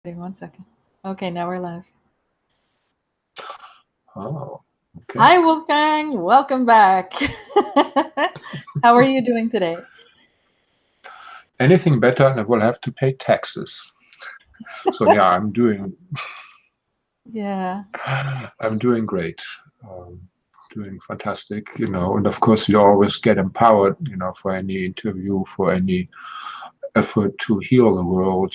1 second. Okay, now we're live. Oh, okay. Hi, Wolfgang. Welcome back. How are you doing today? Anything better, and I will have to pay taxes. So yeah, I'm doing. Yeah. I'm doing great. Doing fantastic, and of course we always get empowered, for any interview, for any effort to heal the world.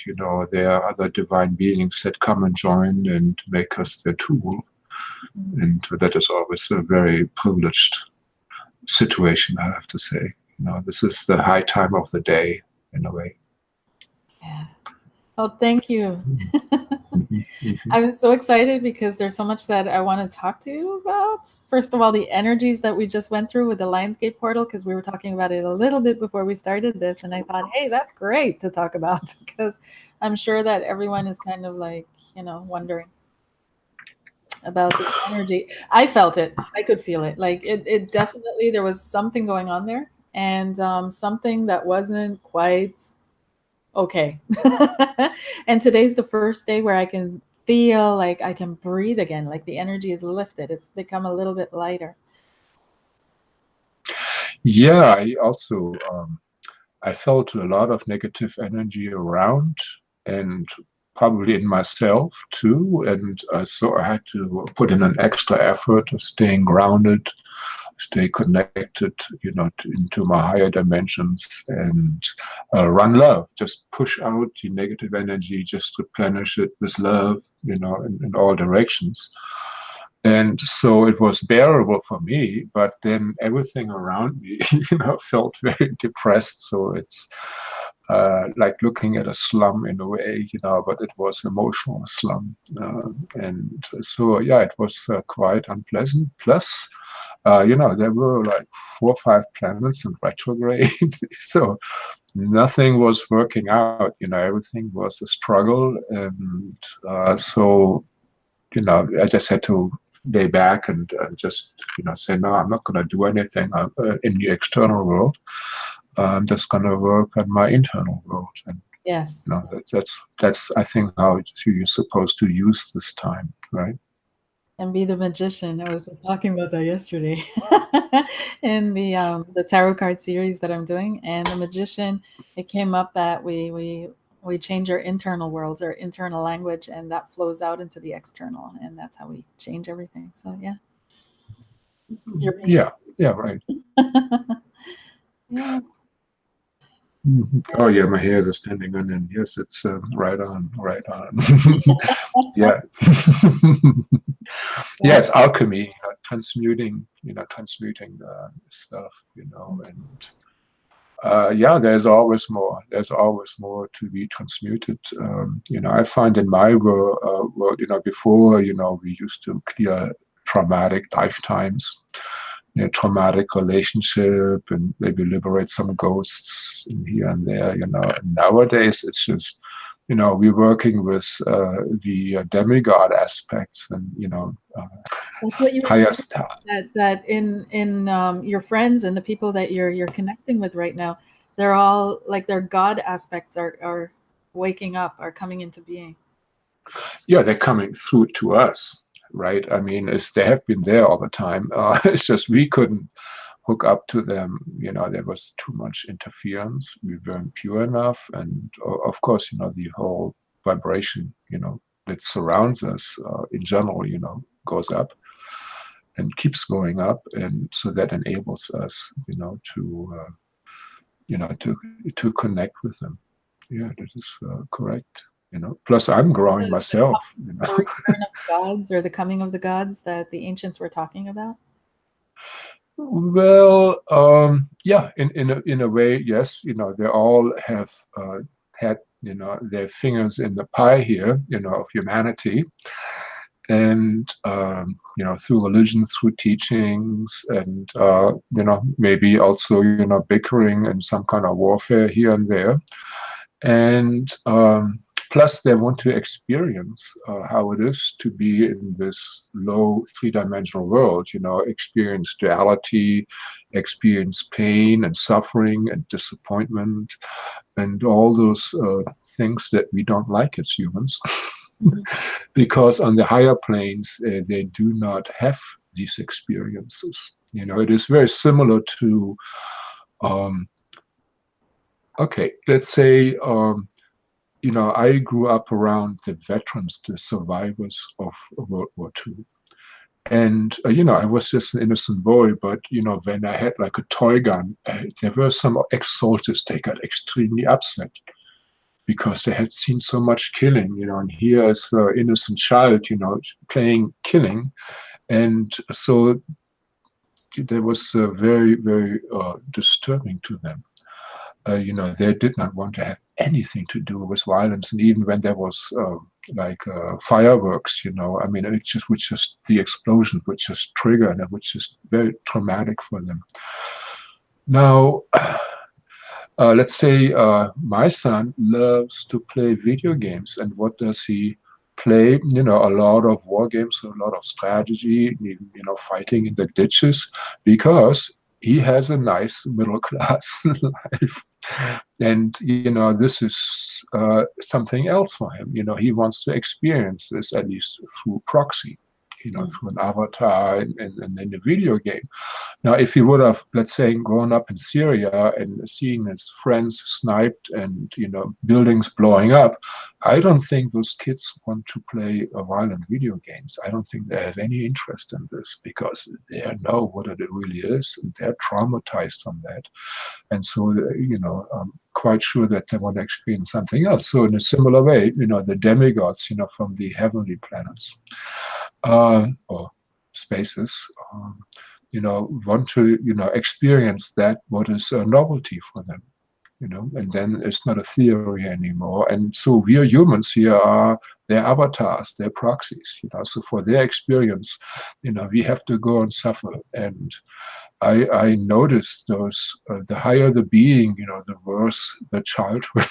There are other divine beings that come and join and make us their tool. And that is always a very privileged situation, I have to say. This is the high time of the day, in a way. Yeah. Oh, thank you. I'm so excited because there's so much that I want to talk to you about. First of all, the energies that we just went through with the Lionsgate portal, because we were talking about it a little bit before we started this, and I thought, hey, that's great to talk about, because I'm sure that everyone is kind of like, wondering about the energy. I felt it. I could feel it. Like it definitely, there was something going on there, and something that wasn't quite okay. And today's the first day where I can feel like I can breathe again, like the energy is lifted. It's become a little bit lighter. Yeah, I felt a lot of negative energy around, and probably in myself too. And so I had to put in an extra effort of staying grounded, stay connected, into my higher dimensions, and run love. Just push out the negative energy, just replenish it with love, in all directions. And so it was bearable for me, but then everything around me, felt very depressed. So it's like looking at a slum in a way, but it was emotional slum. And so, yeah, it was quite unpleasant. Plus, there were like 4 or 5 planets in retrograde. So nothing was working out, everything was a struggle. And so, I just had to lay back and just, say, no, I'm not going to do anything in the external world. I'm just going to work on my internal world. And Yes. that's I think how you're supposed to use this time, right? And be the magician. I was just talking about that yesterday in the tarot card series that I'm doing. And the magician, it came up that we change our internal worlds, our internal language, and that flows out into the external, and that's how we change everything. So yeah. Yeah, right. Yeah. Oh yeah, my hairs are standing on, and yes, it's right on. Yeah. Yeah, it's alchemy, transmuting stuff, and yeah, there's always more. There's always more to be transmuted. I find in my world, before, we used to clear traumatic lifetimes, traumatic relationship, and maybe liberate some ghosts in here and there. And nowadays it's just, we're working with the demigod aspects, and That's what you were higher saying. stuff. That in your friends and the people that you're connecting with right now, they're all like their God aspects are waking up, are coming into being. Yeah, they're coming through to us, right? I mean, they have been there all the time. It's just we couldn't hook up to them. There was too much interference. We weren't pure enough, and of course, the whole vibration, that surrounds us in general, goes up and keeps going up, and so that enables us, to connect with them. Yeah, that is correct. Plus I'm growing myself. The return of the gods, or the coming of the gods that the ancients were talking about. Well, yeah, in a way, yes. They all have had their fingers in the pie here, of humanity, and through religion, through teachings, and maybe also bickering and some kind of warfare here and there, and Plus, they want to experience how it is to be in this low three-dimensional world, experience duality, experience pain and suffering and disappointment and all those things that we don't like as humans. Because on the higher planes, they do not have these experiences. It is very similar to, okay, let's say, I grew up around the veterans, the survivors of World War II. And, I was just an innocent boy, but, when I had like a toy gun, there were some ex-soldiers, they got extremely upset because they had seen so much killing, and here is an innocent child, playing killing. And so that was very, very disturbing to them. They did not want to have anything to do with violence. And even when there was fireworks, it just the explosion would just trigger, and it was just very traumatic for them. Now, let's say my son loves to play video games. And what does he play? A lot of war games, a lot of strategy, even, fighting in the ditches, because he has a nice middle class life. And, this is something else for him. He wants to experience this, at least through proxy, through an avatar and in a video game. Now, if he would have, let's say, grown up in Syria and seeing his friends sniped and, buildings blowing up, I don't think those kids want to play violent video games. I don't think they have any interest in this because they know what it really is, and they're traumatized from that. And so, I'm quite sure that they want to experience something else. So in a similar way, the demigods, from the heavenly planets or spaces, want to, experience that what is a novelty for them, and then it's not a theory anymore. And so we are humans here are their avatars, their proxies, so for their experience, we have to go and suffer. And I noticed those, the higher the being, the worse the childhood,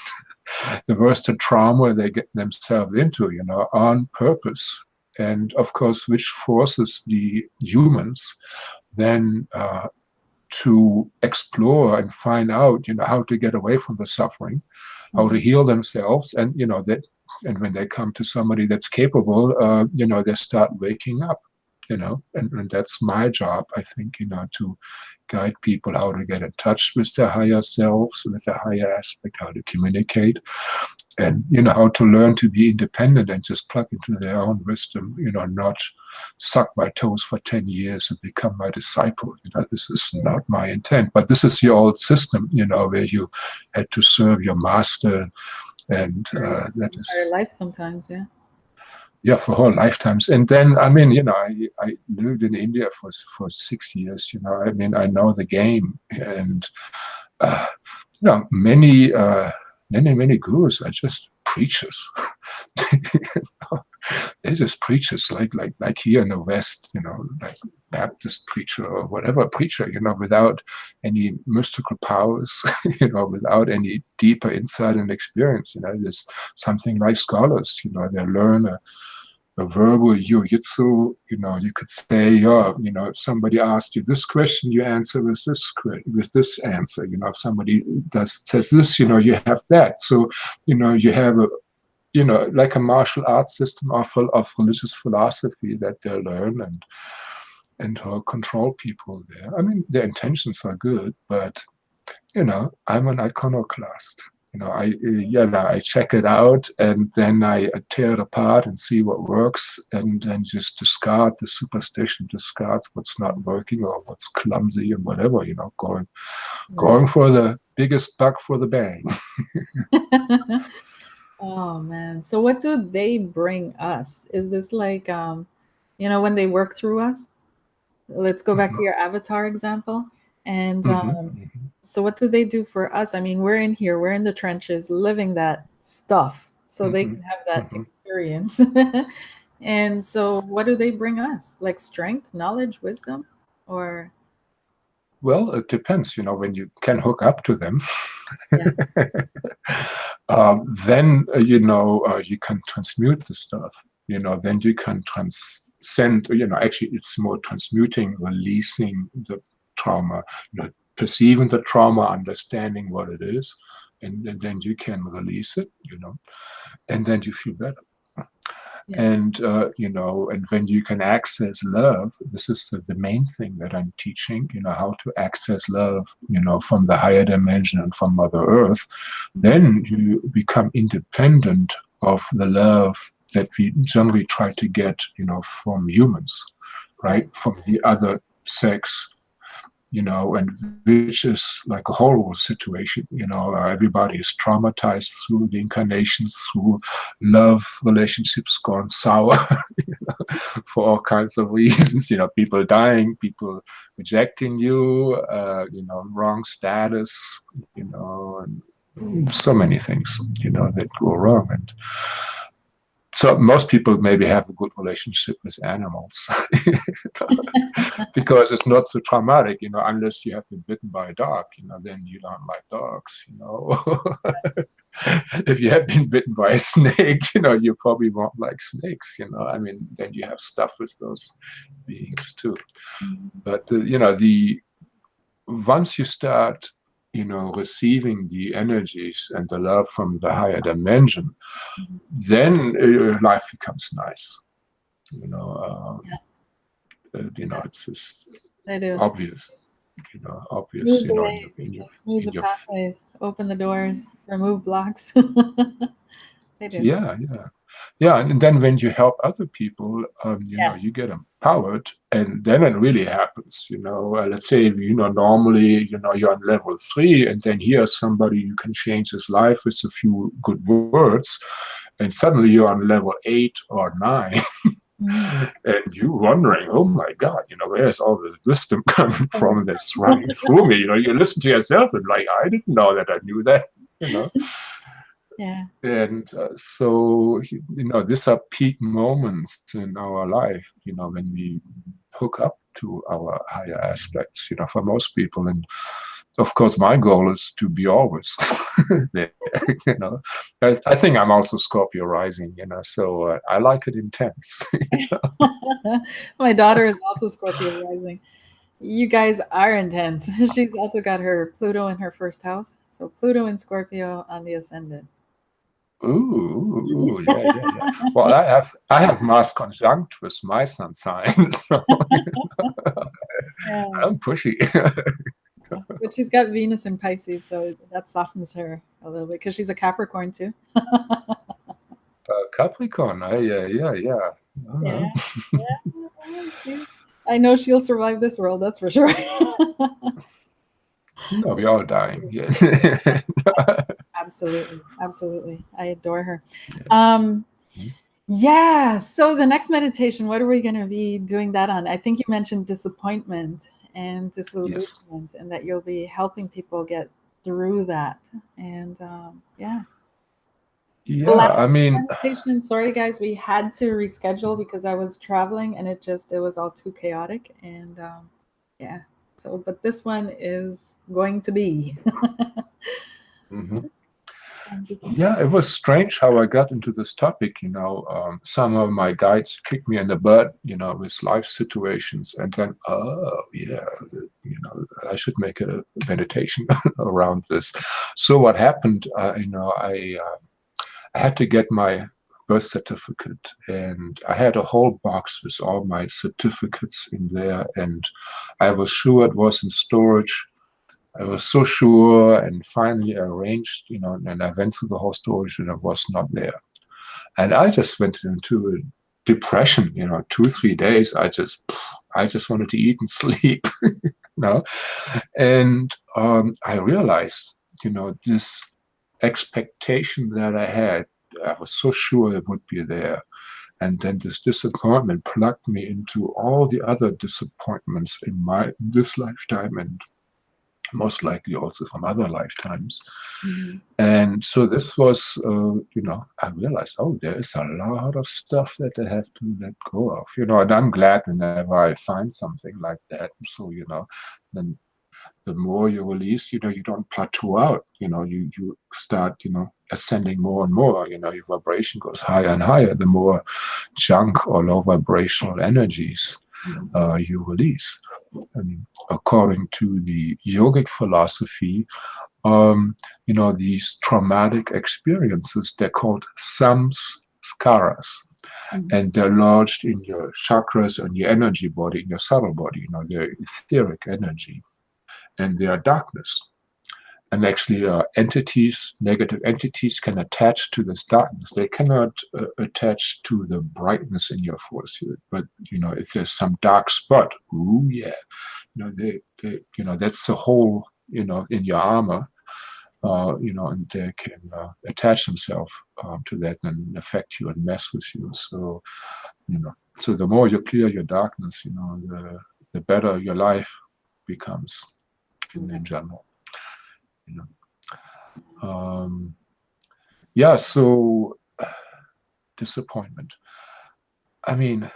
the worse the trauma they get themselves into, on purpose. And of course, which forces the humans then to explore and find out, how to get away from the suffering, how to heal themselves, and and when they come to somebody that's capable, they start waking up, and that's my job, I think, to guide people how to get in touch with their higher selves, with their higher aspect, how to communicate, and how to learn to be independent and just plug into their own wisdom, not suck my toes for 10 years and become my disciple. This is not my intent. But this is your old system, where you had to serve your master, and that is entire life sometimes, yeah. Yeah, for whole lifetimes. And then, I lived in India for 6 years. I know the game, and many gurus are just preachers. They're just preachers, like here in the West, like Baptist preacher or whatever preacher, without any mystical powers, without any deeper insight and experience. There's something like scholars, they learn a verbal jiu-jitsu, you could say, if somebody asked you this question, you answer with this answer. If somebody says this, you have that. So, you have like a martial arts system of religious philosophy that they learn and control people there. Their intentions are good, but, I'm an iconoclast. I check it out, and then I tear it apart and see what works, and then just discard the superstition, discard what's not working or what's clumsy and whatever, going for the biggest buck for the bang. Oh man. So what do they bring us? Is this like when they work through us? Let's go back to your avatar example. And so what do they do for us? We're in here, we're in the trenches living that stuff so they can have that experience. And so what do they bring us? Like strength, knowledge, wisdom, or Well, it depends, when you can hook up to them. Yeah. Then, you can transmute the stuff, then you can transcend, actually it's more transmuting, releasing the trauma, perceiving the trauma, understanding what it is, and then you can release it, and then you feel better. Yeah. And and when you can access love, this is the main thing that I'm teaching, how to access love, from the higher dimension and from Mother Earth. Then you become independent of the love that we generally try to get, from humans, right? From the other sex, and which is like a horrible situation. Everybody is traumatized through the incarnations, through love relationships gone sour, for all kinds of reasons. People dying, people rejecting you, wrong status, and so many things, that go wrong. And so most people maybe have a good relationship with animals because it's not so traumatic, unless you have been bitten by a dog, then you don't like dogs, If you have been bitten by a snake, you probably won't like snakes, I mean, then you have stuff with those beings too. But, once you start, receiving the energies and the love from the higher dimension, then life becomes nice. It's just obvious. Obvious. Smooth the ways, smooth the pathways, open the doors, remove blocks. They do. Yeah. And then when you help other people, you get empowered, and then it really happens. Let's say normally you're on level 3, and then here's somebody you can change his life with a few good words, and suddenly you're on level 8 or 9. And you wondering, oh my God, where's all this wisdom coming from that's running through me? You listen to yourself and like, I didn't know that I knew that, Yeah. And so, these are peak moments in our life, when we hook up to our higher aspects, for most people. And of course, my goal is to be always there, I think I'm also Scorpio rising, so I like it intense. My daughter is also Scorpio rising. You guys are intense. She's also got her Pluto in her first house. So Pluto and Scorpio on the ascendant. Ooh, yeah. Well, I have Mars conjunct with my sun sign, so I'm pushy. But she's got Venus in Pisces, so that softens her a little bit because she's a Capricorn too. Capricorn, yeah. Yeah. I know she'll survive this world, that's for sure. No, we're all dying. Yeah. Absolutely. I adore her. Yeah. So the next meditation, what are we going to be doing that on? I think you mentioned disappointment and disillusionment, and that you'll be helping people get through that. And yeah. I mean, meditation, sorry guys, we had to reschedule because I was traveling and it was all too chaotic. And yeah. So, but this one is going to be. Yeah, it was strange how I got into this topic. Some of my guides kicked me in the butt, with life situations, and then, I should make a meditation around this. So what happened? I had to get my birth certificate, and I had a whole box with all my certificates in there, and I was sure it was in storage. I was so sure, and finally I arranged, and I went through the whole storage, and it was not there. And I just went into a depression, 2-3 days. I just wanted to eat and sleep, And I realized, this expectation that I had, I was so sure it would be there. And then this disappointment plugged me into all the other disappointments in this lifetime, and most likely also from other lifetimes. And so this was, I realized, there is a lot of stuff that I have to let go of, and I'm glad whenever I find something like that. So, then the more you release, you don't plateau out. You start, ascending more and more. Your vibration goes higher and higher. The more junk or low vibrational energies you release. And according to the yogic philosophy, these traumatic experiences, they're called samskaras. And they're lodged in your chakras and your energy body, in your subtle body. They're etheric energy, and they are darkness. And actually, negative entities can attach to this darkness. They cannot attach to the brightness in your force field. But if there's some dark spot, ooh yeah, that's the hole, in your armor. And they can attach themselves to that and affect you and mess with you. So, so the more you clear your darkness, the better your life becomes in general. So disappointment. I mean,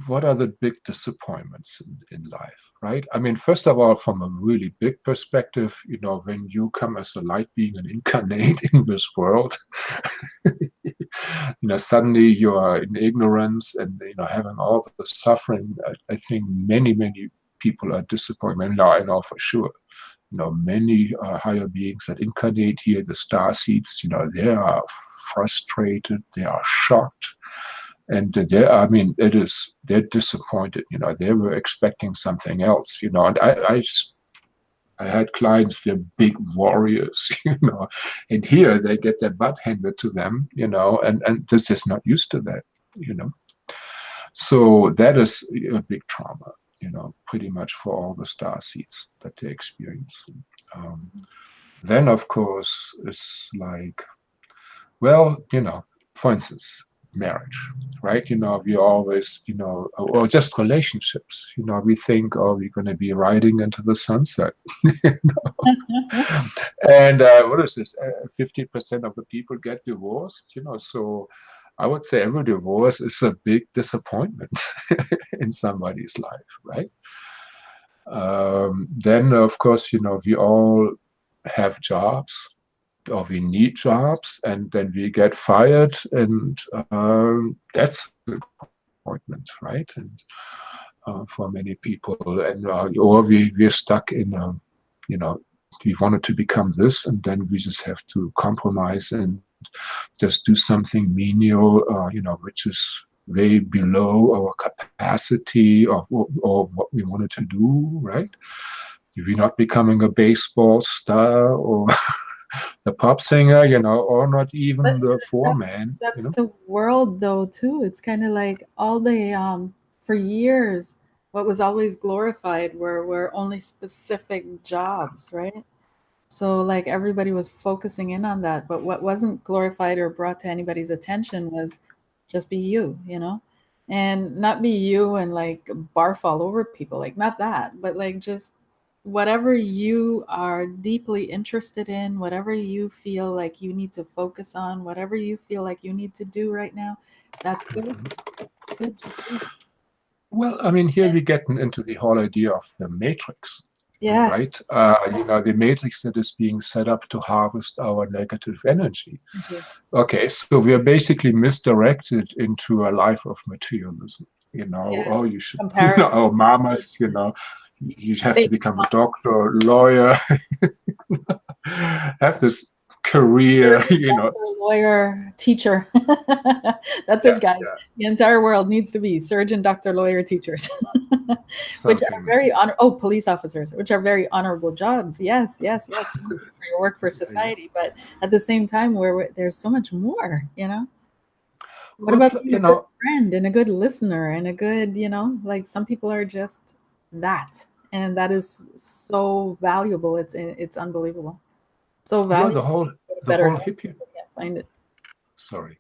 what are the big disappointments in life, right? I mean, first of all, from a really big perspective, when you come as a light being and incarnate in this world, suddenly you are in ignorance and, having all the suffering. I think many people are disappointed. I know for sure. Many higher beings that incarnate here, the star seeds, they are frustrated, they are shocked. And they're disappointed. They were expecting something else. And I had clients, they're big warriors. And here they get their butt handed to them. And they're just not used to that. So that is a big trauma. Pretty much for all the star seeds that they experience. Then, of course, it's like, well, for instance, marriage, right? We always, or just relationships, we think, oh, we're going to be riding into the sunset. And what is this? 50% of the people get divorced, so I would say every divorce is a big disappointment in somebody's life, right? Then, of course, we all have jobs, or we need jobs, and then we get fired, and that's a disappointment, right? And for many people, and or we're stuck in, we wanted to become this, and then we just have to compromise and just do something menial, which is way below our capacity or what we wanted to do, right? We're not becoming a baseball star or the pop singer, or not even the foreman. That's the world, though, too. It's kind of like all the for years, what was always glorified were only specific jobs, right? So like everybody was focusing in on that, but what wasn't glorified or brought to anybody's attention was just be you, and not be you and like barf all over people, like not that, but like just whatever you are deeply interested in, whatever you feel like you need to focus on, whatever you feel like you need to do right now, that's good. Just do it. Well, I mean, here we get into the whole idea of the matrix. Yes. Right? The matrix that is being set up to harvest our negative energy. Okay, so we are basically misdirected into a life of materialism. Oh, you should, oh, mamas, you have to become a doctor, a lawyer, have this career, lawyer, teacher. That's it, guys. Yeah. The entire world needs to be surgeon, doctor, lawyer, teachers, which are very police officers, which are very honorable jobs. Yes. For your work for society, but at the same time, where there's so much more, What about being a good friend and a good listener and a good, like some people are just that, and that is so valuable. It's unbelievable. So valuable. The whole hippie. I can't find it. Sorry.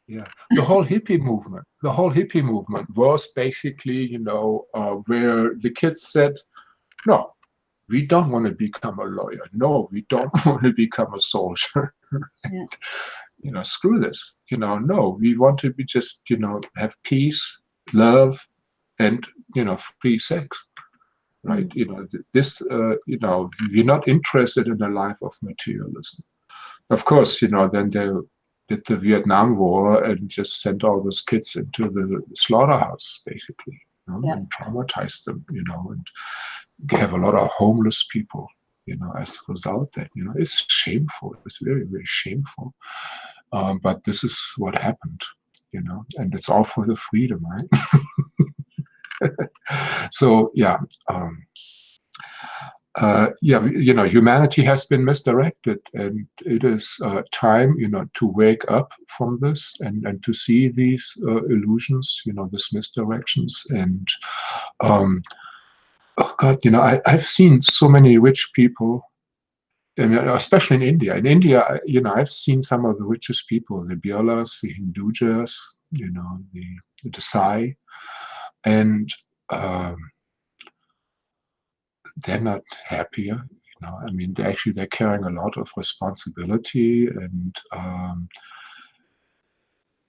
Yeah, the whole hippie movement was basically, where the kids said, no, we don't want to become a lawyer. No, we don't want to become a soldier. And, screw this. No, we want to be just, have peace, love, and, free sex. right? You know, this, you know, we're not interested in a life of materialism. Of course, you know, then they did the Vietnam War and just sent all those kids into the slaughterhouse, basically, you know, and traumatized them, you know, and have a lot of homeless people, you know, as a result. That, you know, it's shameful. It's very, very shameful. But this is what happened, you know, and it's all for the freedom, right? So yeah, yeah, you know, humanity has been misdirected, and it is time, you know, to wake up from this and to see these illusions, you know, these misdirections. And oh God, you know, I've seen so many rich people, and especially in India. In India, you know, I've seen some of the richest people, the Birlas, the Hindujas, you know, the Sai, and they're not happier. You know, I mean, they're carrying a lot of responsibility, and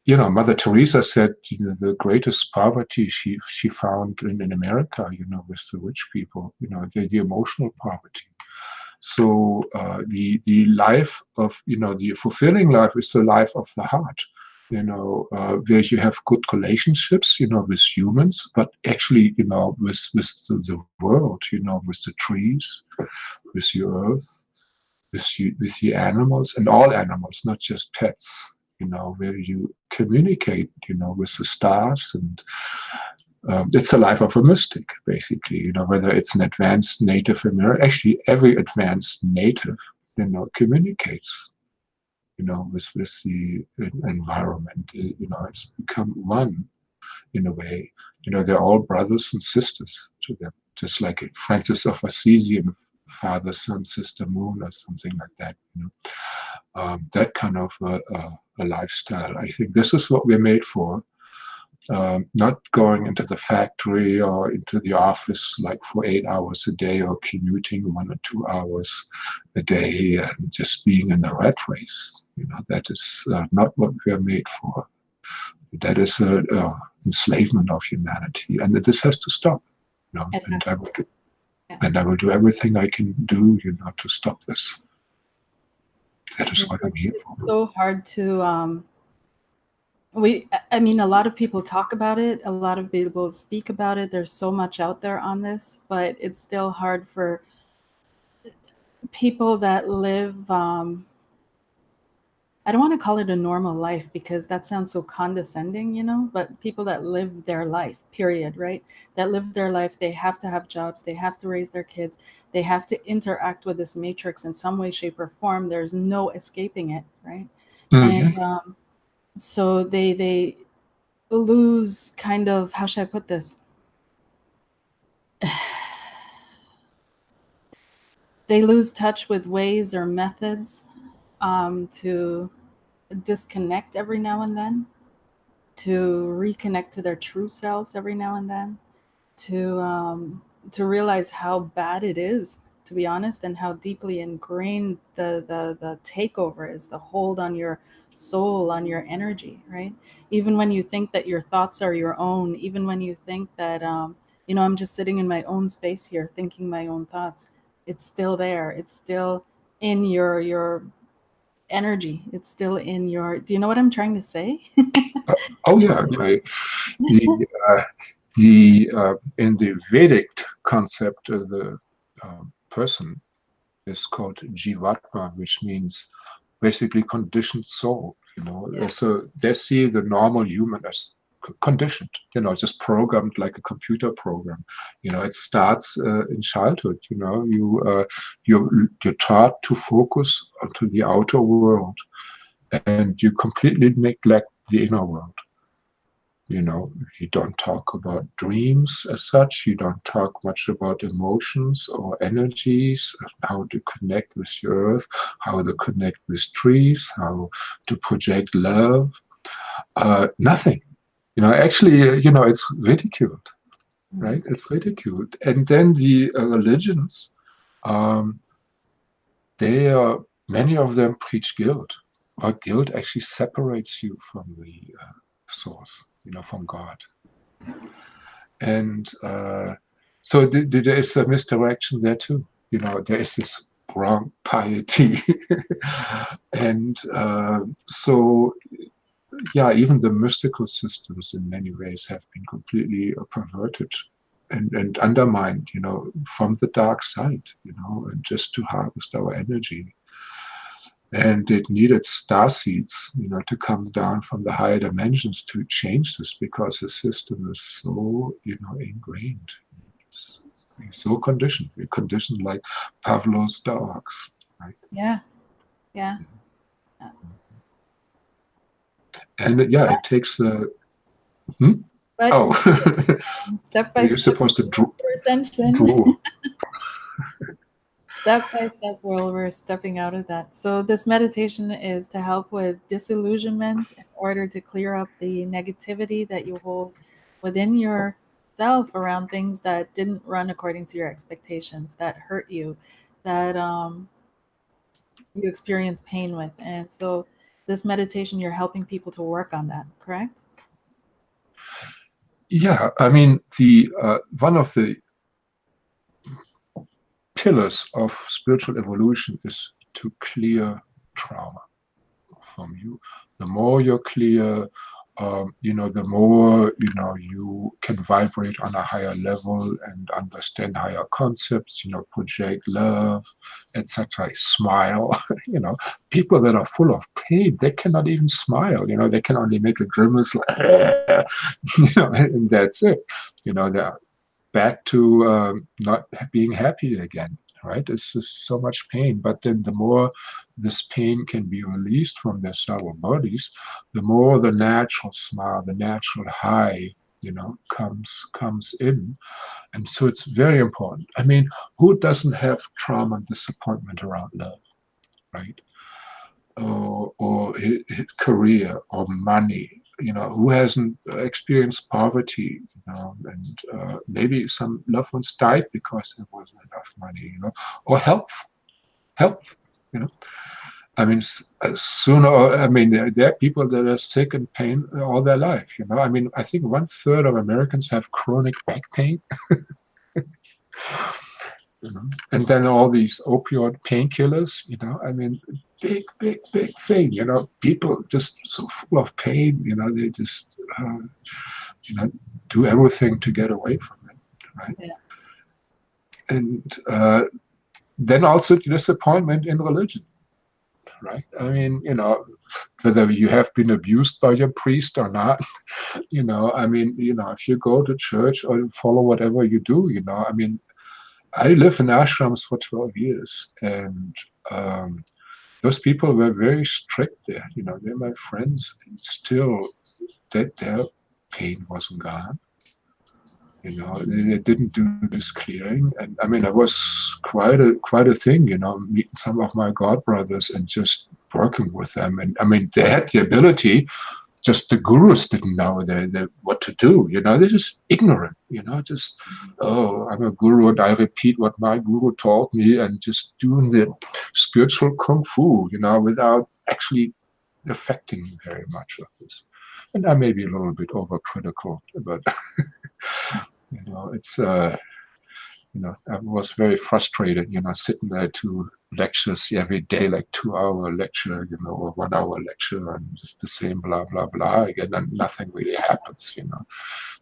you know, Mother Teresa said, you know, the greatest poverty she found in America, you know, with the rich people, you know, the emotional poverty. So the life of, you know, the fulfilling life is the life of the heart, you know, where you have good relationships, you know, with humans, but actually, you know, with the world, you know, with the trees, with the earth, with the animals, and all animals, not just pets, you know, where you communicate, you know, with the stars. And it's the life of a mystic, basically, you know, whether it's an advanced Native American, actually every advanced Native, you know, communicates, you know, with the environment. You know, it's become one in a way. You know, they're all brothers and sisters to them, just like Francis of Assisi and Father, Son, Sister, Moon, or something like that. You know, that kind of a lifestyle. I think this is what we're made for. Not going into the factory or into the office like for 8 hours a day, or commuting 1 or 2 hours a day and just being in the rat race. You know, that is not what we are made for. That is enslavement of humanity, and this has to stop. You know, and I will do everything I can do, you know, to stop this. That is what I'm here for. It's so hard to I mean, a lot of people talk about it, a lot of people speak about it. There's so much out there on this, but it's still hard for people that live I don't want to call it a normal life because that sounds so condescending, you know, but people that live their life, period, right? That live their life, they have to have jobs, they have to raise their kids, they have to interact with this matrix in some way, shape, or form. There's no escaping it, right? Mm-hmm. And so they lose kind of, how should I put this? They lose touch with ways or methods to disconnect every now and then, to reconnect to their true selves every now and then, to realize how bad it is, to be honest, and how deeply ingrained the takeover is, the hold on your soul, on your energy, right? Even when you think that your thoughts are your own, even when you think that you know, I'm just sitting in my own space here thinking my own thoughts, it's still there, it's still in your energy, it's still in your, do you know what I'm trying to say? Oh yeah, the in the Vedic concept of the person is called Jivatma, which means basically conditioned soul. You know, Yes. so they see the normal human as conditioned. You know, just programmed like a computer program. You know, it starts in childhood. You know, you're taught to focus onto the outer world, and you completely neglect the inner world. You know, you don't talk about dreams as such. You don't talk much about emotions or energies, how to connect with the earth, how to connect with trees, how to project love. Nothing. You know, actually, you know, it's ridiculed, right? It's ridiculed. And then the religions, they are, many of them preach guilt. But guilt actually separates you from the source, you know, from God. And So there is a misdirection there too. You know, there is this wrong piety. And so, yeah, even the mystical systems in many ways have been completely perverted and undermined, you know, from the dark side, you know, and just to harvest our energy. And it needed star seeds, you know, to come down from the higher dimensions to change this, because the system is so, you know, ingrained. We're so conditioned. We're conditioned like Pavlov's dogs, right? Yeah. Yeah. And yeah, it takes the. Hmm? But Oh, step by you're step, supposed to draw. ascension. Step by step, we're stepping out of that. So this meditation is to help with disillusionment in order to clear up the negativity that you hold within yourself around things that didn't run according to your expectations, that hurt you, that you experience pain with. And so this meditation, you're helping people to work on that, correct? Yeah, I mean, the one of the pillars of spiritual evolution is to clear trauma from you. The more you're clear, you know, the more, you know, you can vibrate on a higher level and understand higher concepts, you know, project love, etc. Smile. You know, people that are full of pain, they cannot even smile. You know, they can only make a grimace, like, you know, and that's it. You know, they're back to not being happy again, right? It's just so much pain. But then the more this pain can be released from their subtle bodies, the more the natural smile, the natural high, you know, comes in. And so it's very important. I mean, who doesn't have trauma and disappointment around love, right? Or his career or money, you know, who hasn't experienced poverty, you know, and maybe some loved ones died because there wasn't enough money, you know, or health, you know. I mean, sooner, I mean, there are people that are sick and pain all their life, you know. I mean, I think 1/3 of Americans have chronic back pain. You know? And then all these opioid painkillers, you know, I mean, big thing, you know, people just so full of pain, you know, they just, you know, do everything to get away from it, right? Yeah. And then also disappointment in religion, right? I mean, you know, whether you have been abused by your priest or not, you know, I mean, you know, if you go to church or follow whatever you do, you know, I mean, I lived in ashrams for 12 years, and those people were very strict there. You know, they're my friends, and still, their pain wasn't gone. You know, they didn't do this clearing, and I mean, it was quite a thing. You know, meeting some of my god brothers and just working with them, and I mean, they had the ability. Just the gurus didn't know what to do. You know, they're just ignorant. You know, just, oh, I'm a guru and I repeat what my guru taught me, and just doing the spiritual kung fu, you know, without actually affecting very much of this. And I may be a little bit overcritical, but you know, it's you know, I was very frustrated, you know, sitting there to lectures every day, like 2-hour lecture, you know, or 1-hour lecture, and just the same blah, blah, blah again, and nothing really happens, you know,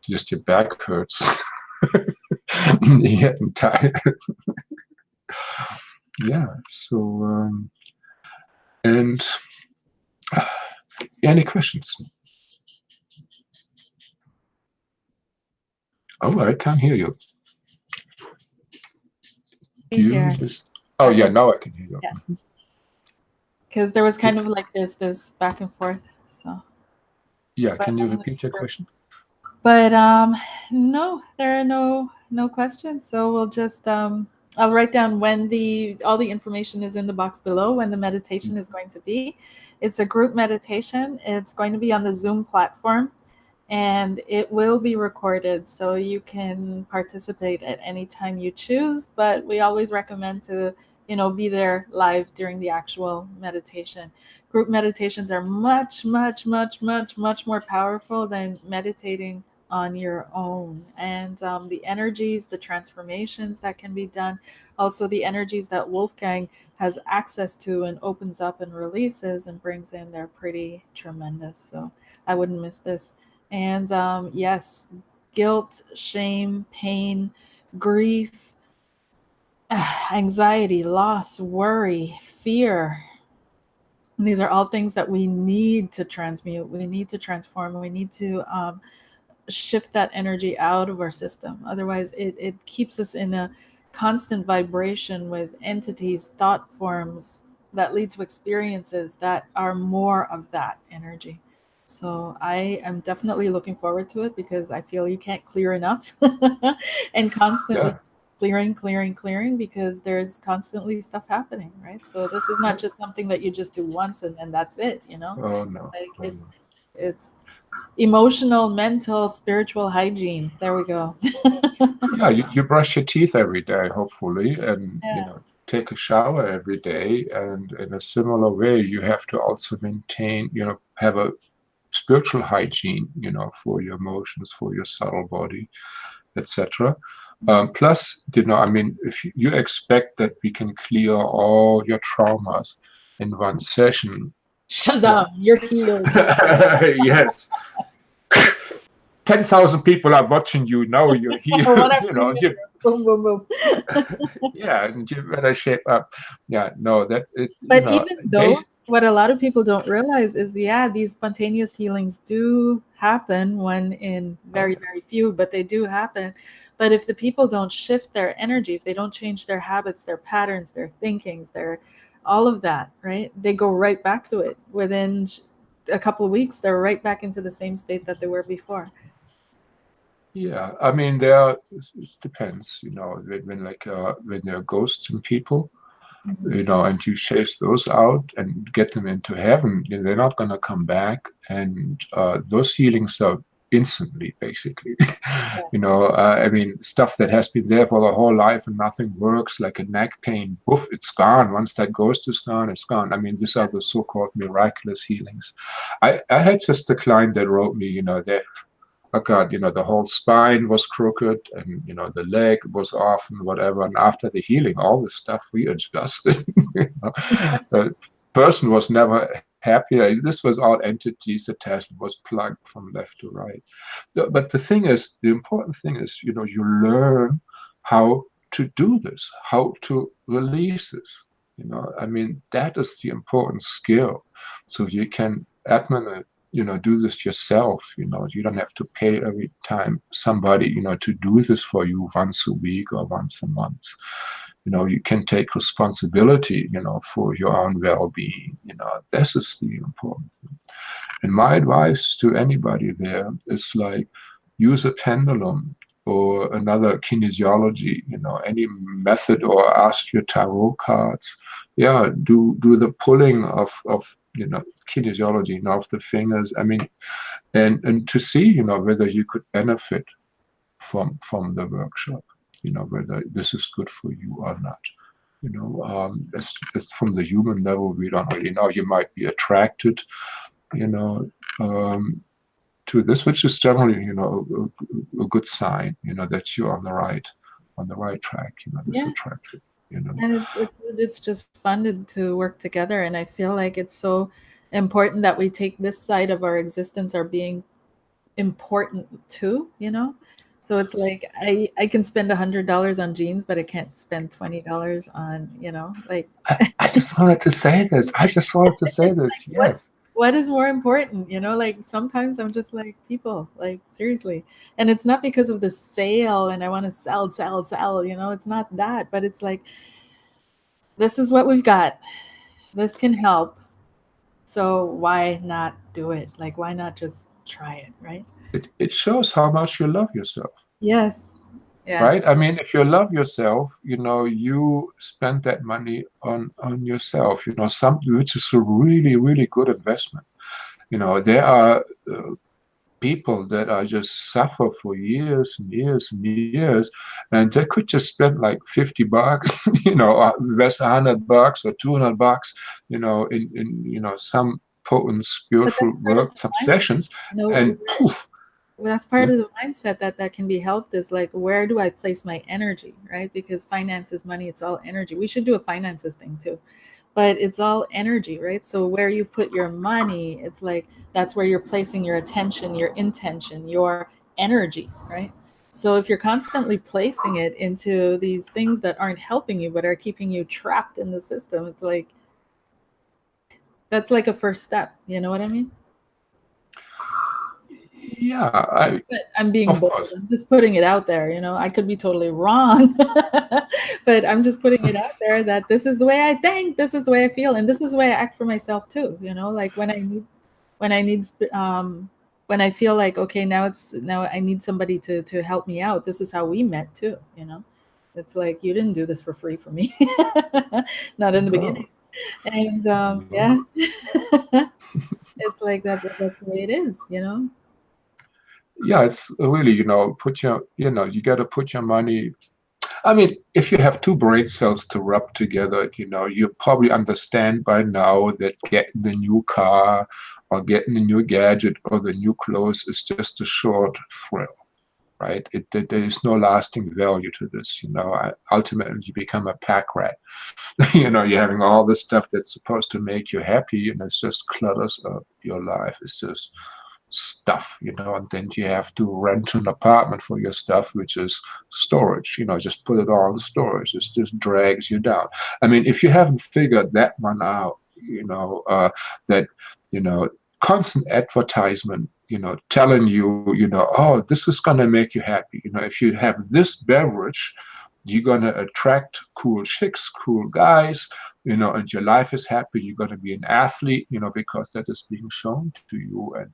just your back hurts. You're getting tired. Yeah, so, and any questions? Oh, I can't hear you. Here. Oh, yeah, now I can hear you. Yeah. Because there was kind of like this back and forth. So. Yeah, can you repeat your question? But no, there are no questions. So we'll just I'll write down when all the information is in the box below, when the meditation is going to be. It's a group meditation. It's going to be on the Zoom platform, and it will be recorded, so you can participate at any time you choose. But we always recommend to, you know, be there live during the actual meditation. Group meditations are much more powerful than meditating on your own. And the energies, the transformations that can be done, also the energies that Wolfgang has access to and opens up and releases and brings in, they're pretty tremendous. So I wouldn't miss this. And yes, guilt, shame, pain, grief, anxiety, loss, worry, fear. These are all things that we need to transmute. We need to transform. We need to shift that energy out of our system. Otherwise, it keeps us in a constant vibration with entities, thought forms that lead to experiences that are more of that energy. So I am definitely looking forward to it because I feel you can't clear enough and constantly Yeah. clearing because there's constantly stuff happening, right? So this is not just something that you just do once and then that's it, you know? Oh no. Like Oh no. it's emotional, mental, spiritual hygiene. There we go. Yeah, you brush your teeth every day, hopefully, and Yeah. take a shower every day. And in a similar way, you have to also maintain, have a spiritual hygiene, for your emotions, for your subtle body, etc. Plus, I mean, if you expect that we can clear all your traumas in one session, yeah. Shazam, you're healed. Yes. 10,000 people are watching you now. You're here, What I'm doing, boom, boom, boom. yeah, and you better shape up. Yeah, no, that it, But even though, what a lot of people don't realize is, yeah, these spontaneous healings do happen when in very, very few, but they do happen. But if the people don't shift their energy, if they don't change their habits, their patterns, their thinkings, their all of that, right? They go right back to it. Within a couple of weeks, they're right back into the same state that they were before. Yeah, I mean, it depends, when there are ghosts in people, and you chase those out and get them into heaven, they're not going to come back. And those healings are instantly, basically. Yes. I mean, stuff that has been there for the whole life and nothing works, like a neck pain, poof, it's gone. Once that ghost is gone, it's gone. I mean, these are the so-called miraculous healings. I had just a client that wrote me, oh God, the whole spine was crooked and, the leg was off and whatever. And after the healing, all this stuff readjusted. The person was never happy. This was all entities. Attachment was plugged from left to right. But the important thing is, you learn how to do this, how to release this. I mean, that is the important skill. So you can do this yourself. You don't have to pay every time somebody, to do this for you once a week or once a month. You can take responsibility, for your own well-being. This is the important thing. And my advice to anybody there is like, use a pendulum or another kinesiology, any method, or ask your tarot cards. Yeah, do the pulling of kinesiology, of the fingers. I mean, and to see, whether you could benefit from the workshop, whether this is good for you or not. As from the human level, we don't really know. You might be attracted, to this, which is generally, a good sign, that you're on the right track. This attraction. And it's just fun to work together, and I feel like it's so important that we take this side of our existence, our being, important too. So it's like I can spend $100 on jeans, but I can't spend $20 on like. I just wanted to say this. Yes. What is more important? Like sometimes I'm just like, people, like seriously. And it's not because of the sale and I want to sell. It's not that, but it's like, this is what we've got. This can help. So why not do it? Like, why not just try it, right? It shows how much you love yourself. Yes. Yeah. Right? I mean, if you love yourself, you spend that money on yourself, something which is a really, really good investment. There are people that are just suffer for years and years and years, and they could just spend like $50, or less $100 or $200, in some potent spiritual work, some sessions, and poof, that's part of the mindset that can be helped, is like, where do I place my energy, right? Because finance is money, it's all energy. We should do a finances thing too, but it's all energy, right? So where you put your money, it's like that's where you're placing your attention, your intention, your energy, right? So if you're constantly placing it into these things that aren't helping you but are keeping you trapped in the system, it's like, that's like a first step, you know what I mean? Yeah, But I'm being of bold. course. I'm just putting it out there, you know. I could be totally wrong, but I'm just putting it out there that this is the way I think, this is the way I feel, and this is the way I act for myself too. You know, like when I need, when I feel like, okay, now I need somebody to help me out. This is how we met too. You know, it's like, you didn't do this for free for me, not in the beginning, No, and yeah, no. it's like that's the way it is. You know. Yeah, it's really, put your, you got to put your money. I mean, if you have two brain cells to rub together, you probably understand by now that getting the new car or getting the new gadget or the new clothes is just a short thrill, right? There is no lasting value to this. Ultimately, you become a pack rat. You're having all this stuff that's supposed to make you happy, and it's just clutters up your life. It's just stuff, and then you have to rent an apartment for your stuff, which is storage. Just put it all in storage. It just drags you down. I mean, if you haven't figured that one out, that constant advertisement, telling you, oh, this is gonna make you happy. If you have this beverage, you're gonna attract cool chicks, cool guys, and your life is happy. You're gonna be an athlete, because that is being shown to you. And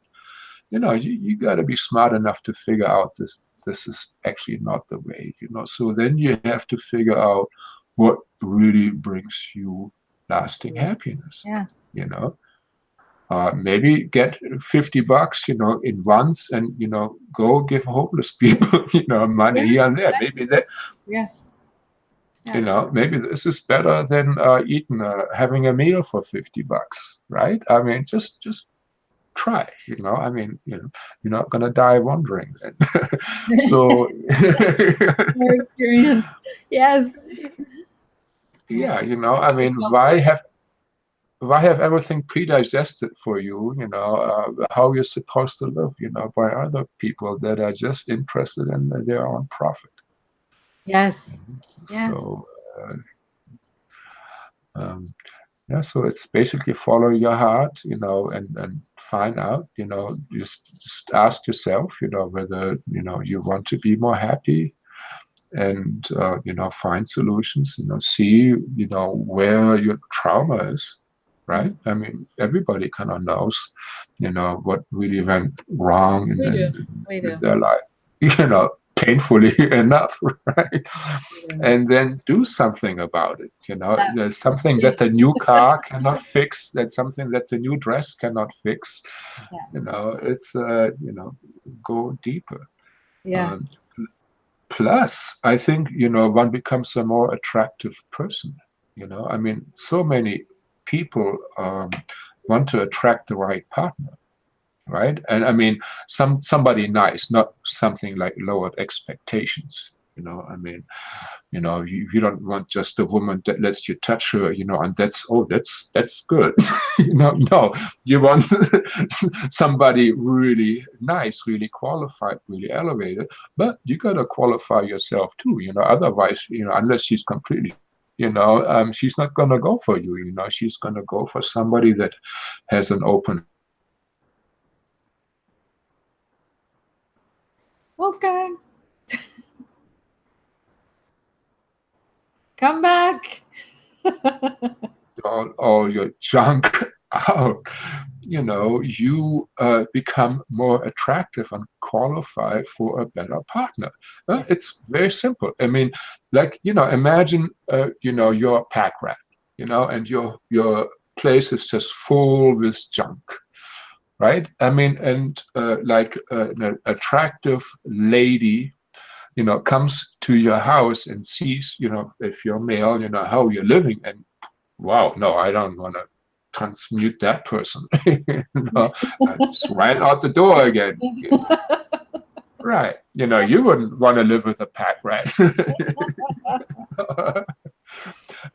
you got to be smart enough to figure out this is actually not the way. So then you have to figure out what really brings you lasting happiness. Yeah. Maybe get $50, in once, and go give homeless people, money here and there. Maybe that. Yes. Yeah. Maybe this is better than having a meal for $50, right? I mean, just try. I mean, you're not gonna die wondering then. So More experience. Yes. yeah, I mean, why have everything pre-digested for you, how you're supposed to live, by other people that are just interested in their own profit. Yes. Yes. So yeah, so it's basically follow your heart, and find out, just ask yourself, whether, you want to be more happy, and, find solutions, see, where your trauma is, right? I mean, everybody kind of knows, what really went wrong in their life, painfully enough, right? And then do something about it. There's something that the new car cannot fix. That's something that the new dress cannot fix. It's go deeper. Yeah. Plus, I think one becomes a more attractive person. I mean, so many people want to attract the right partner. Right. And I mean, somebody nice, not something like lowered expectations. I mean, you don't want just a woman that lets you touch her, and that's good. No, you want somebody really nice, really qualified, really elevated, but you got to qualify yourself too, otherwise, unless she's completely, she's not going to go for you, she's going to go for somebody that has an open. Wolfgang, come back. all your junk out, you become more attractive and qualified for a better partner. It's very simple. I mean, like, imagine, you're a pack rat, and your place is just full with junk. Right? I mean, and like an attractive lady, comes to your house and sees, if you're male, how you're living, and wow, no, I don't want to transmute that person. It's right out the door again. Right. You know, you wouldn't want to live with a pack rat.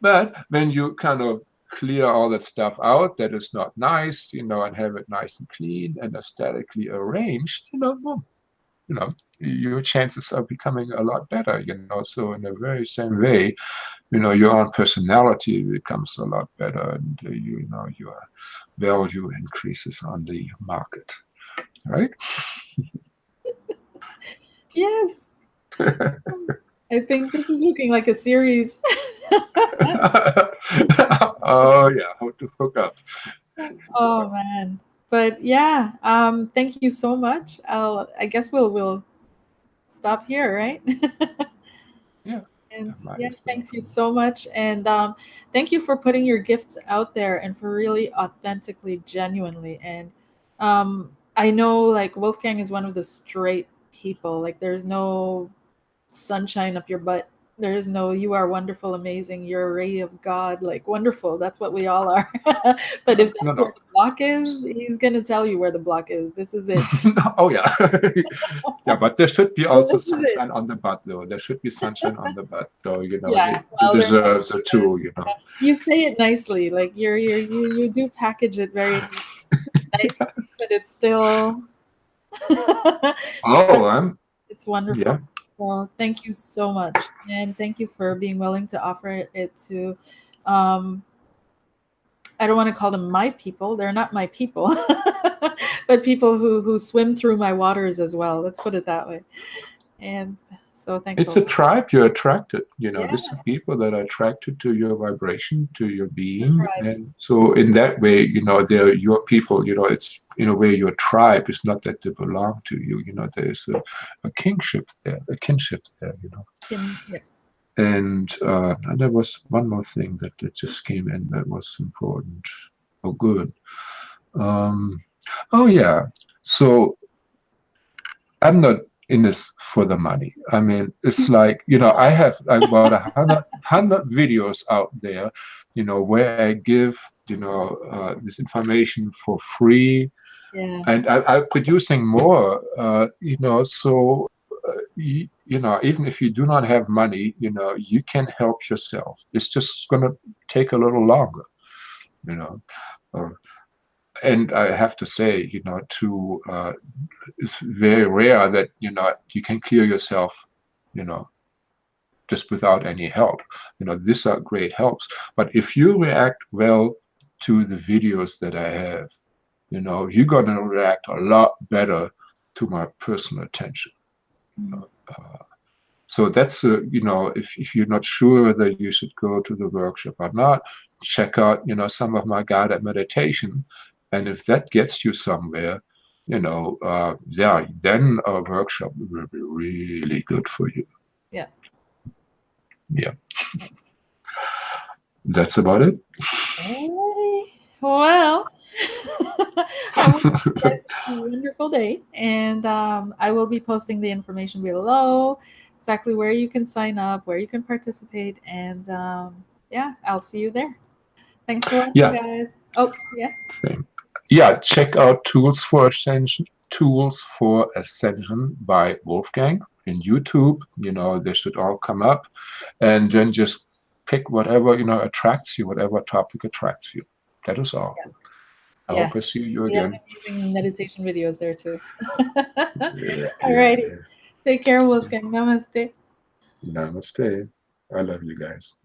But when you kind of clear all that stuff out that is not nice, you know, and have it nice and clean and aesthetically arranged, you know, well, you know, your chances are becoming a lot better, you know. So in the very same way, you know, your own personality becomes a lot better, and you know, your value increases on the market, right? Yes. I think this is looking like a series. Oh yeah, how to hook up. Oh man. But yeah, thank you so much. I guess we'll stop here, right? Yeah, And might yeah, as well. thanks you so much. And thank you for putting your gifts out there and for really authentically, genuinely. And I know like Wolfgang is one of the straight people. Like there's no sunshine up your butt. There is no you are wonderful, amazing, you're a ray of God, like wonderful. That's what we all are. But if No, that's where no. the block is, he's gonna tell you where the block is. This is it. Oh yeah. Yeah, but there should be Well, also this is it. sunshine on the butt, though. There should be sunshine on the butt, though. You know, Yeah. he Well, there's deserves it too. You know. you say it nicely. Like you do package it very nicely, but it's still Oh, but I'm it's wonderful. yeah. So thank you so much. And thank you for being willing to offer it to um I don't want to call them my people. They're not my people, but people who swim through my waters as well. Let's put it that way. And so thanks a It's a lot. tribe you're attracted. You know, Yeah, these are people that are attracted to your vibration, to your the being, tribe. and so in that way, you know, they're your people. You know, it's in a way your tribe. It's not that they belong to you. You know, there's a kingship there, a kinship there. You know. Yeah. And there was one more thing that just came in that was important. Oh, good. Um, oh, yeah. So I'm not in this for the money. I mean, it's like, you know, I have like about 100 videos out there, you know, where I give, you know, this information for free. Yeah. And I'm producing more, you know, so you know, even if you do not have money, you know, you can help yourself. It's just going to take a little longer, you know. Uh, and I have to say, you know, it's very rare that, you know, you can clear yourself, you know, just without any help. You know, these are great helps. But if you react well to the videos that I have, you know, you're going to react a lot better to my personal attention. Mm. So that's, you know, if you're not sure whether you should go to the workshop or not, check out, you know, some of my guided meditation. And if that gets you somewhere, you know, yeah, then a workshop will be really good for you. Yeah. Yeah. That's about it. Alrighty. Well, I wish you guys a wonderful day, and I will be posting the information below, exactly where you can sign up, where you can participate, and yeah, I'll see you there. Thanks for watching, Yeah. guys. Oh, yeah. Same. Yeah. Check out Tools for Ascension by Wolfgang in YouTube. You know, they should all come up, and then just pick whatever, you know, attracts you, whatever topic attracts you. That is all. Yeah. I Yeah. hope I see you He has again. amazing meditation videos there too. Yeah, yeah, Alrighty. yeah. Take care, Wolfgang. Namaste. Namaste. I love you guys.